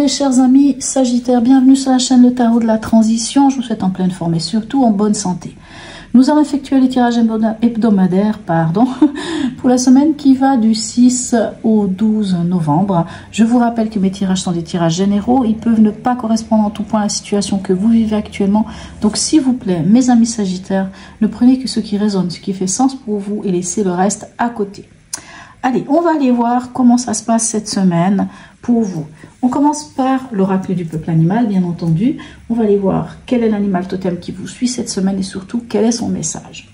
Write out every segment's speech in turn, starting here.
les chers amis Sagittaires, bienvenue sur la chaîne Le Tarot de la Transition. Je vous souhaite en pleine forme et surtout en bonne santé. Nous allons effectuer les tirages hebdomadaires pour la semaine qui va du 6 au 12 novembre. Je vous rappelle que mes tirages sont des tirages généraux. Ils peuvent ne pas correspondre en tout point à la situation que vous vivez actuellement. Donc s'il vous plaît, mes amis Sagittaires, ne prenez que ce qui résonne, ce qui fait sens pour vous et laissez le reste à côté. Allez, on va aller voir comment ça se passe cette semaine pour vous. On commence par l'oracle du peuple animal, bien entendu. On va aller voir quel est l'animal totem qui vous suit cette semaine et surtout quel est son message.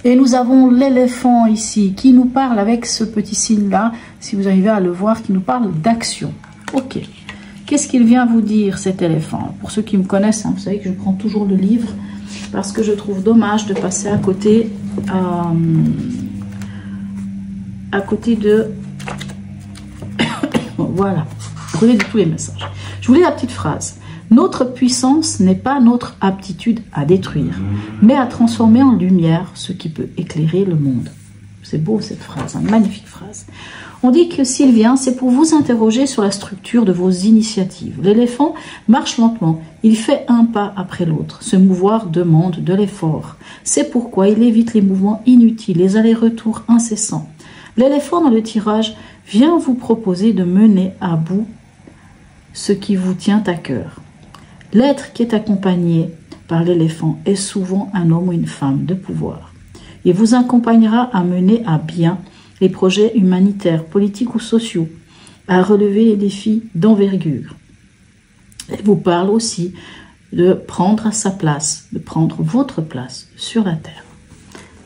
Et nous avons l'éléphant ici qui nous parle avec ce petit signe-là, si vous arrivez à le voir, qui nous parle d'action. Ok. Qu'est-ce qu'il vient vous dire cet éléphant? Pour ceux qui me connaissent, hein, vous savez que je prends toujours le livre parce que je trouve dommage de passer à côté de... Voilà, prenez de tous les messages. Je vous lis la petite phrase. Notre puissance n'est pas notre aptitude à détruire, mais à transformer en lumière ce qui peut éclairer le monde. C'est beau cette phrase, une magnifique phrase. On dit que s'il vient, c'est pour vous interroger sur la structure de vos initiatives. L'éléphant marche lentement, il fait un pas après l'autre. Se mouvoir demande de l'effort. C'est pourquoi il évite les mouvements inutiles, les allers-retours incessants. L'éléphant dans le tirage vient vous proposer de mener à bout ce qui vous tient à cœur. L'être qui est accompagné par l'éléphant est souvent un homme ou une femme de pouvoir. Il vous accompagnera à mener à bien les projets humanitaires, politiques ou sociaux, à relever les défis d'envergure. Il vous parle aussi de prendre sa place, de prendre votre place sur la terre.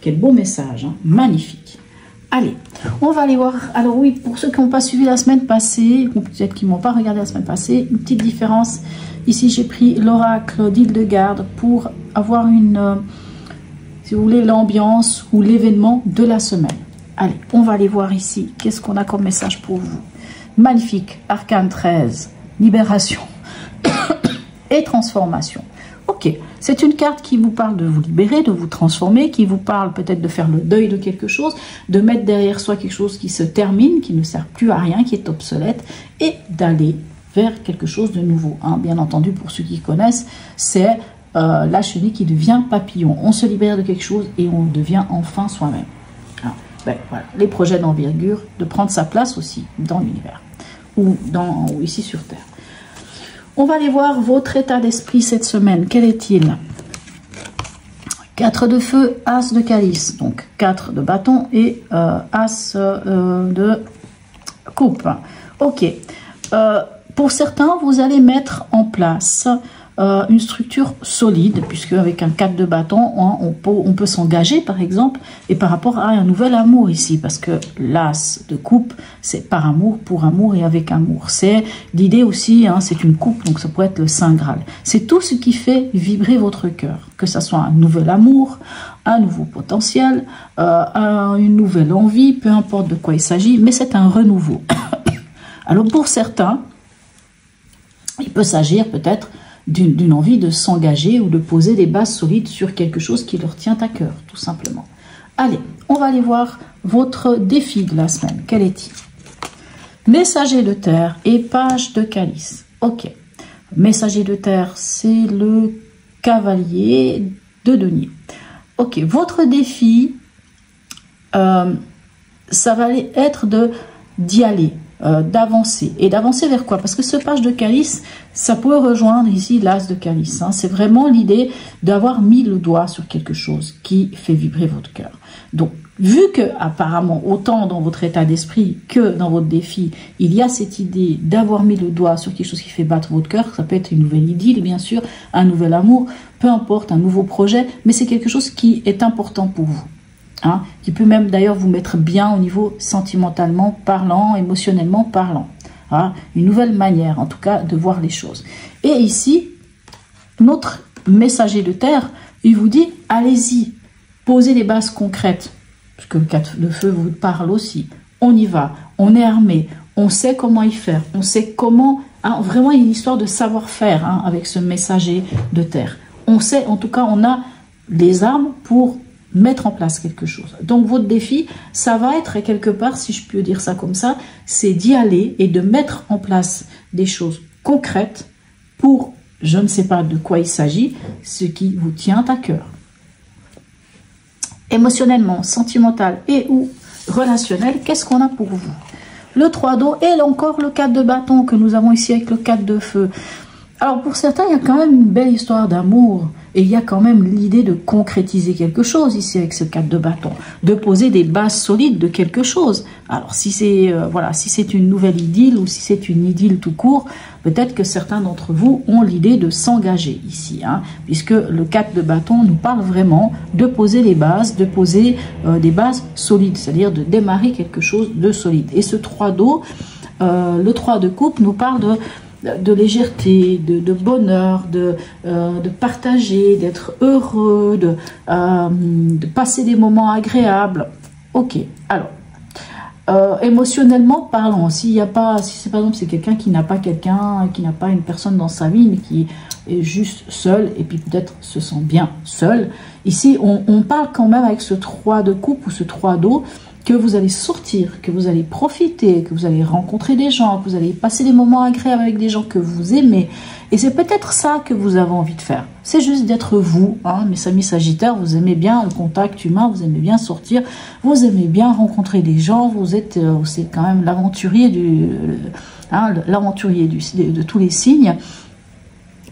Quel beau message, hein? Magnifique. Allez, on va aller voir. Alors oui, pour ceux qui n'ont pas suivi la semaine passée, ou peut-être qui ne m'ont pas regardé la semaine passée, une petite différence. Ici, j'ai pris l'oracle d'Hildegarde pour avoir une, si vous voulez, l'ambiance ou l'événement de la semaine. Allez, on va aller voir ici. Qu'est-ce qu'on a comme message pour vous? Magnifique, arcane 13, libération et transformation. Ok, c'est une carte qui vous parle de vous libérer, de vous transformer, qui vous parle peut-être de faire le deuil de quelque chose, de mettre derrière soi quelque chose qui se termine, qui ne sert plus à rien, qui est obsolète, et d'aller vers quelque chose de nouveau. Hein. Bien entendu, pour ceux qui connaissent, c'est la chenille qui devient papillon. On se libère de quelque chose et on devient enfin soi-même. Hein. Ben, voilà. Les projets d'envergure, de prendre sa place aussi dans l'univers, ou ici sur Terre. On va aller voir votre état d'esprit cette semaine. Quel est-il? 4 de feu, as de calice. Donc 4 de bâton et as de coupe. Ok. Pour certains, vous allez mettre en place une structure solide, puisque avec un 4 de bâton, hein, on peut s'engager par exemple, et par rapport à un nouvel amour ici, parce que l'as de coupe, c'est par amour, pour amour et avec amour. C'est l'idée aussi, hein, c'est une coupe, donc ça pourrait être le Saint Graal. C'est tout ce qui fait vibrer votre cœur, que ça soit un nouvel amour, un nouveau potentiel, une nouvelle envie, peu importe de quoi il s'agit, mais c'est un renouveau. Alors pour certains, il peut s'agir peut-être d'une envie de s'engager ou de poser des bases solides sur quelque chose qui leur tient à cœur, tout simplement. Allez, on va aller voir votre défi de la semaine. Quel est-il? Messager de terre et page de calice. Ok. Messager de terre, c'est le cavalier de denier. Ok, votre défi, ça va être d'y aller. D'avancer. Et d'avancer vers quoi? Parce que ce page de calice, ça peut rejoindre ici l'as de calice. Hein. C'est vraiment l'idée d'avoir mis le doigt sur quelque chose qui fait vibrer votre cœur. Donc, vu que apparemment, autant dans votre état d'esprit que dans votre défi, il y a cette idée d'avoir mis le doigt sur quelque chose qui fait battre votre cœur, ça peut être une nouvelle idylle, bien sûr, un nouvel amour, peu importe, un nouveau projet, mais c'est quelque chose qui est important pour vous. Hein, qui peut même d'ailleurs vous mettre bien au niveau sentimentalement parlant, émotionnellement parlant. Hein, une nouvelle manière, en tout cas, de voir les choses. Et ici, notre messager de terre, il vous dit, allez-y, posez des bases concrètes. Parce que le 4 de feu vous parle aussi. On y va, on est armé, on sait comment y faire, on sait comment... Hein, vraiment, il y a une histoire de savoir-faire hein, avec ce messager de terre. On sait, en tout cas, on a les armes pour mettre en place quelque chose. Donc votre défi, ça va être quelque part, si je peux dire ça comme ça, c'est d'y aller et de mettre en place des choses concrètes pour, je ne sais pas de quoi il s'agit, ce qui vous tient à cœur. Émotionnellement, sentimental et ou relationnel, qu'est-ce qu'on a pour vous? Le 3 d'eau et encore le 4 de bâton que nous avons ici avec le 4 de feu. Alors pour certains, il y a quand même une belle histoire d'amour et il y a quand même l'idée de concrétiser quelque chose ici avec ce 4 de bâton, de poser des bases solides de quelque chose. Alors si c'est voilà, si c'est une nouvelle idylle ou si c'est une idylle tout court, peut-être que certains d'entre vous ont l'idée de s'engager ici, hein, puisque le 4 de bâton nous parle vraiment de poser les bases, de poser des bases solides, c'est-à-dire de démarrer quelque chose de solide. Et ce 3 d'eau, le 3 de coupe nous parle de légèreté, de bonheur, de partager, d'être heureux, de passer des moments agréables. Ok, alors, émotionnellement parlant, si par exemple c'est quelqu'un qui n'a pas une personne dans sa vie, mais qui est juste seul, et puis peut-être se sent bien seul, ici on parle quand même avec ce 3 de coupe ou ce 3 d'eau, que vous allez sortir, que vous allez profiter, que vous allez rencontrer des gens, que vous allez passer des moments agréables avec des gens que vous aimez. Et c'est peut-être ça que vous avez envie de faire. C'est juste d'être vous, hein, mes amis sagittaires, vous aimez bien le contact humain, vous aimez bien sortir, vous aimez bien rencontrer des gens, vous êtes, c'est quand même l'aventurier de tous les signes.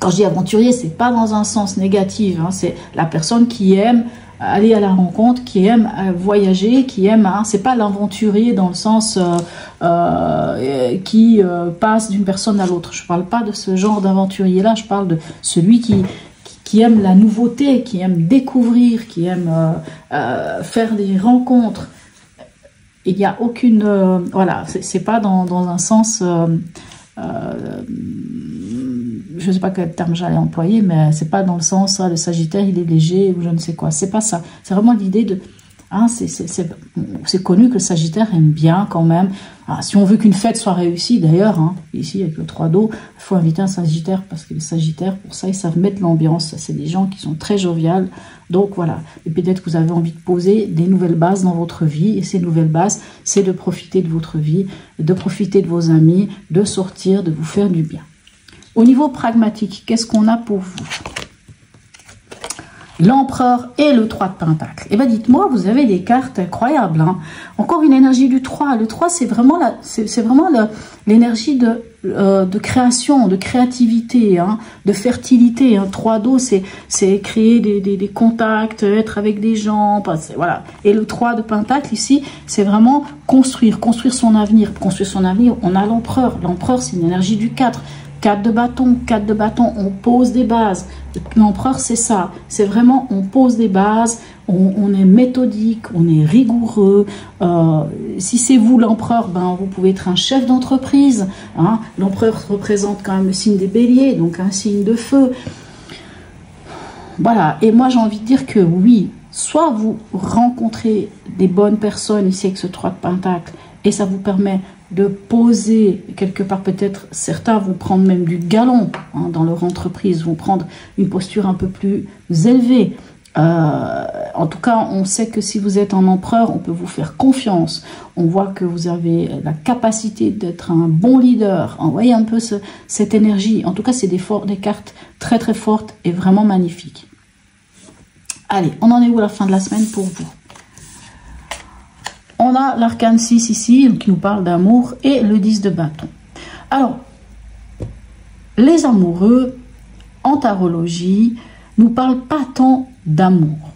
Quand je dis aventurier, c'est pas dans un sens négatif, hein, c'est la personne qui aime aller à la rencontre, qui aime voyager, qui aime, hein, c'est pas l'aventurier dans le sens qui passe d'une personne à l'autre. Je parle pas de ce genre d'aventurier là, je parle de celui qui aime la nouveauté, qui aime découvrir, qui aime faire des rencontres. Il n'y a aucune, voilà, c'est pas dans un sens je ne sais pas quel terme j'allais employer, mais c'est pas dans le sens le Sagittaire il est léger ou je ne sais quoi, c'est pas ça, c'est vraiment l'idée de hein, c'est connu que le Sagittaire aime bien quand même. Alors, si on veut qu'une fête soit réussie d'ailleurs, hein, ici avec le 3 d'eau, il faut inviter un Sagittaire parce que les Sagittaires pour ça ils savent mettre l'ambiance, c'est des gens qui sont très joviales, donc voilà. Et peut-être que vous avez envie de poser des nouvelles bases dans votre vie, et ces nouvelles bases c'est de profiter de votre vie, de profiter de vos amis, de sortir, de vous faire du bien. Au niveau pragmatique, qu'est-ce qu'on a pour vous? L'empereur et le 3 de pentacle. Et bien dites-moi, vous avez des cartes incroyables, hein. Encore une énergie du 3. Le 3, c'est vraiment l'énergie de création, de créativité, hein, de fertilité. Hein. 3 d'eau, c'est créer des contacts, être avec des gens. Voilà. Et le 3 de pentacle, ici, c'est vraiment construire son avenir. Construire son avenir, on a l'empereur. L'empereur, c'est une énergie du 4. 4 de bâton, on pose des bases. L'empereur, c'est ça. C'est vraiment, on pose des bases, on est méthodique, on est rigoureux. Si c'est vous l'empereur, ben, vous pouvez être un chef d'entreprise. Hein. L'empereur représente quand même le signe des béliers, donc un signe de feu. Voilà. Et moi, j'ai envie de dire que oui, soit vous rencontrez des bonnes personnes ici avec ce 3 de pentacle, et ça vous permet de poser quelque part, peut-être certains vont prendre même du galon hein, dans leur entreprise, vont prendre une posture un peu plus élevée. En tout cas, on sait que si vous êtes un empereur, on peut vous faire confiance. On voit que vous avez la capacité d'être un bon leader. Envoyez un peu cette énergie. En tout cas, c'est des cartes très très fortes et vraiment magnifiques. Allez, on en est où à la fin de la semaine pour vous? On a l'arcane 6 ici, qui nous parle d'amour, et le 10 de bâton. Alors, les amoureux, en tarologie, nous parlent pas tant d'amour.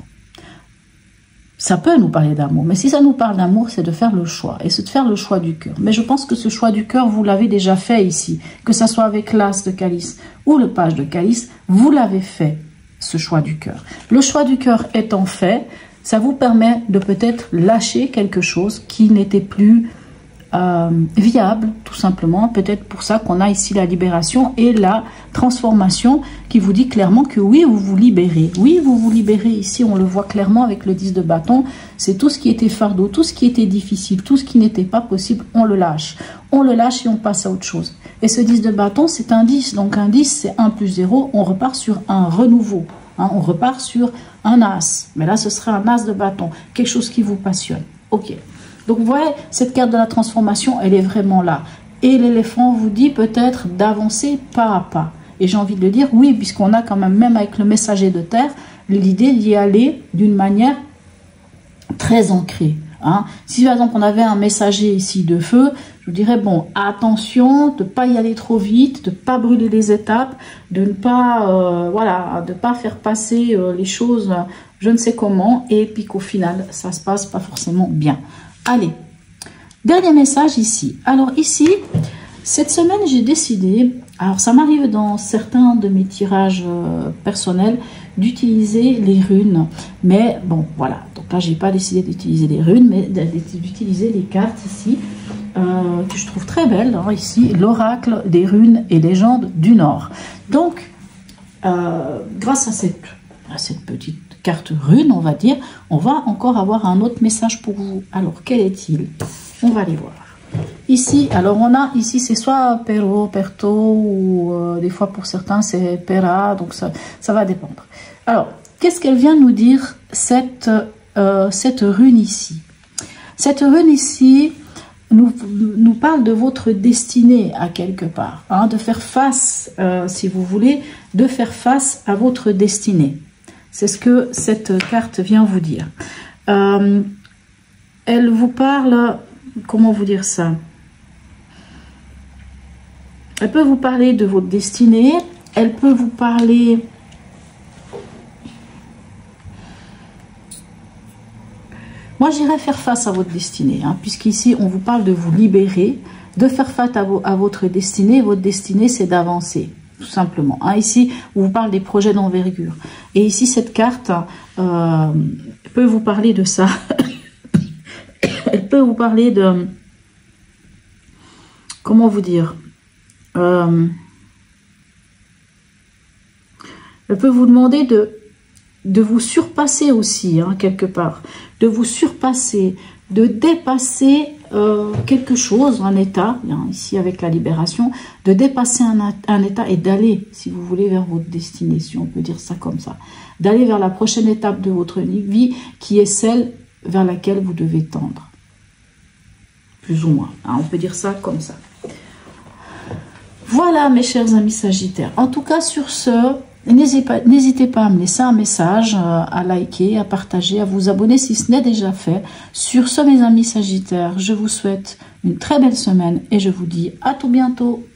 Ça peut nous parler d'amour, mais si ça nous parle d'amour, c'est de faire le choix, et c'est de faire le choix du cœur. Mais je pense que ce choix du cœur, vous l'avez déjà fait ici, que ça soit avec l'as de calice ou le page de calice, vous l'avez fait, ce choix du cœur. Le choix du cœur étant fait, ça vous permet de peut-être lâcher quelque chose qui n'était plus viable, tout simplement. Peut-être pour ça qu'on a ici la libération et la transformation qui vous dit clairement que oui, vous vous libérez. Oui, vous vous libérez ici, on le voit clairement avec le 10 de bâton. C'est tout ce qui était fardeau, tout ce qui était difficile, tout ce qui n'était pas possible, on le lâche. On le lâche et on passe à autre chose. Et ce 10 de bâton, c'est un 10. Donc un 10, c'est 1 plus 0. On repart sur un renouveau. Hein, on repart sur un as. Mais là, ce serait un as de bâton. Quelque chose qui vous passionne. Ok. Donc, vous voyez, cette carte de la transformation, elle est vraiment là. Et l'éléphant vous dit peut-être d'avancer pas à pas. Et j'ai envie de le dire, oui, puisqu'on a quand même avec le messager de terre, l'idée d'y aller d'une manière très ancrée. Hein. Si par exemple on avait un messager ici de feu, je vous dirais, bon, attention de ne pas y aller trop vite, de ne pas brûler les étapes, de ne pas, voilà, de pas faire passer les choses je ne sais comment, et puis qu'au final, ça se passe pas forcément bien. Allez, dernier message ici. Alors ici, cette semaine, j'ai décidé, alors ça m'arrive dans certains de mes tirages personnels, d'utiliser les runes. Mais bon, voilà. Donc là, j'ai pas décidé d'utiliser les runes, mais d'utiliser les cartes ici, que je trouve très belles. Hein, ici, l'oracle des runes et légendes du Nord. Donc, grâce à cette petite carte rune, on va dire, on va encore avoir un autre message pour vous. Alors, quel est-il? On va aller voir. Ici, alors on a ici, c'est soit Pero, Perto, ou des fois pour certains c'est Pera, donc ça va dépendre. Alors, qu'est-ce qu'elle vient nous dire, cette rune ici? Cette rune ici nous parle de votre destinée à quelque part, hein, de faire face, si vous voulez, de faire face à votre destinée. C'est ce que cette carte vient vous dire. Elle vous parle, comment vous dire ça? Elle peut vous parler de votre destinée, elle peut vous parler... Moi, j'irais faire face à votre destinée, hein, puisqu'ici, on vous parle de vous libérer, de faire face à votre destinée. Votre destinée, c'est d'avancer, tout simplement. Hein. Ici, on vous parle des projets d'envergure. Et ici, cette carte peut vous parler de ça. Elle peut vous parler de... Comment vous dire? Elle peut vous demander de vous surpasser aussi, hein, quelque part. De vous surpasser, de dépasser quelque chose, un état, hein, ici avec la libération, de dépasser un état et d'aller, si vous voulez, vers votre destinée, si on peut dire ça comme ça. D'aller vers la prochaine étape de votre vie, qui est celle vers laquelle vous devez tendre. Plus ou moins, hein, on peut dire ça comme ça. Voilà, mes chers amis Sagittaires. En tout cas, sur ce, n'hésitez pas à me laisser un message, à liker, à partager, à vous abonner si ce n'est déjà fait. Sur ce, mes amis Sagittaires, je vous souhaite une très belle semaine et je vous dis à tout bientôt.